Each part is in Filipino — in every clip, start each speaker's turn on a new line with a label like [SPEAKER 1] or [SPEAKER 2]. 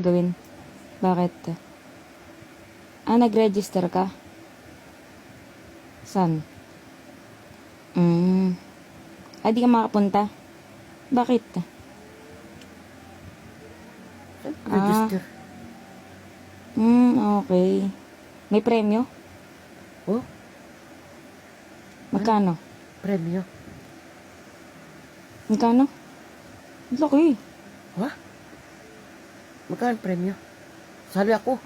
[SPEAKER 1] gawin? Bakit? Nag-register ka? Saan? Di ka makapunta? Bakit?
[SPEAKER 2] Register.
[SPEAKER 1] Okay. May premyo?
[SPEAKER 2] Oh,
[SPEAKER 1] Magkano?
[SPEAKER 2] premyo.
[SPEAKER 1] Magkano? Laki.
[SPEAKER 2] Ha? Magkano premyo? Sali ako.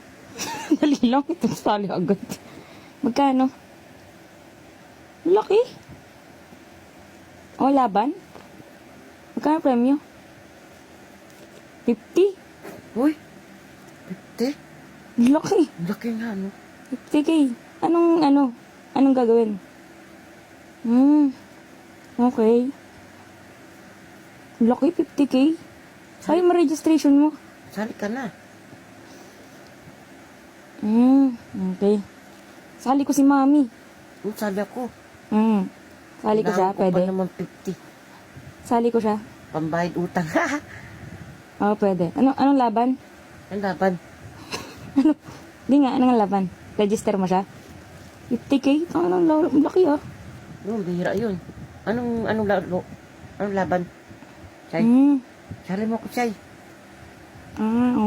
[SPEAKER 1] Dali lang. Ito sali agad. Magkano? Laki. Laban? Magkano premyo? 50?
[SPEAKER 2] Uy, 50?
[SPEAKER 1] Laki.
[SPEAKER 2] Laki nga, no?
[SPEAKER 1] 50K. Anong gagawin? Okay. Laki, 50K. Sa'yo mo registration mo.
[SPEAKER 2] Sali ka na.
[SPEAKER 1] Okay. Sali ko si Mami.
[SPEAKER 2] Sali ako.
[SPEAKER 1] Sali ko siya,
[SPEAKER 2] Kailangan ko
[SPEAKER 1] pwede.
[SPEAKER 2] pa naman 50.
[SPEAKER 1] Sali ko siya.
[SPEAKER 2] Pambayad utang.
[SPEAKER 1] Oo, pwede. Anong laban?
[SPEAKER 2] Ang laban.
[SPEAKER 1] Di nga, anong laban? Register mo siya? 50K? Anong laki ah.
[SPEAKER 2] No, bihira yun. Anong laban? Chay, sali mo ko, Chay.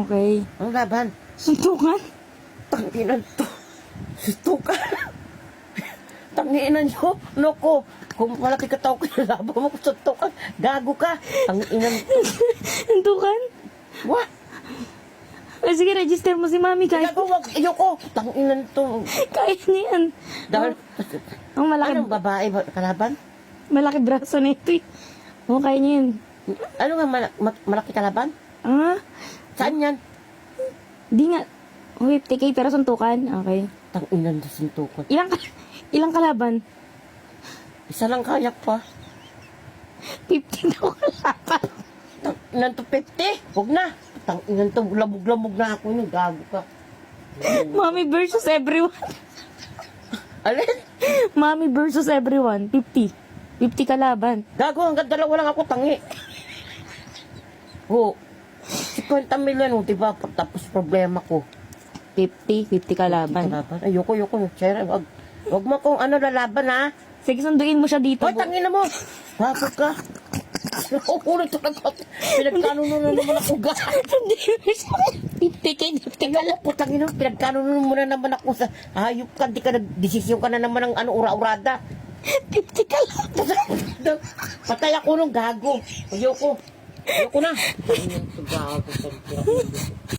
[SPEAKER 1] Okay.
[SPEAKER 2] Anong laban?
[SPEAKER 1] Suntukan?
[SPEAKER 2] Tanginan to. Suntukan. Tanginan nyo. Loko. Kung malaki ka tao, kinalaban mo ko suntukan. Gago ka. Tanginan to.
[SPEAKER 1] Suntukan?
[SPEAKER 2] What?
[SPEAKER 1] Sige, register mo si Mami. Kaya
[SPEAKER 2] Gago, wag. Ayoko. Tanginan to.
[SPEAKER 1] kaya niya yan.
[SPEAKER 2] Dahil,
[SPEAKER 1] Ang
[SPEAKER 2] anong babae ba kalaban?
[SPEAKER 1] malaki braso na ito eh. Kaya niya yan.
[SPEAKER 2] Ano nga malaki kalaban? Saan yan?
[SPEAKER 1] Di nga. 50K pero suntukan. Okay.
[SPEAKER 2] Tanginan to suntukan.
[SPEAKER 1] Ilang kalaban?
[SPEAKER 2] Isa lang kayak pa.
[SPEAKER 1] 50 daw kalaban.
[SPEAKER 2] Tanginan to 50. Huwag na. Tanginan to labog-labog na ako. Yung gago ka.
[SPEAKER 1] Mommy versus everyone.
[SPEAKER 2] Alin?
[SPEAKER 1] Mommy versus everyone. 50. 50 kalaban.
[SPEAKER 2] Gago, hanggang dalawa lang ako tangi. Oo. 50 million, diba? Tapos problema ko.
[SPEAKER 1] 50 kalaban.
[SPEAKER 2] Kalaban. Ayoko. Sir, wag mo kung lalaban, ha?
[SPEAKER 1] Sige, sunduin mo siya dito.
[SPEAKER 2] Hoy, tangina mo! Gago ka. Ulit ito pinagkanunan na naman ako, gago.
[SPEAKER 1] 50K, 50 kalaban.
[SPEAKER 2] Putangin mo, pinagkanunan mo na naman ako sa hayop ka, di ka nagdesisyon ka na naman ng ura-urada.
[SPEAKER 1] 50 kalaban.
[SPEAKER 2] Patay ako nung gago. Ayoko na. Gago.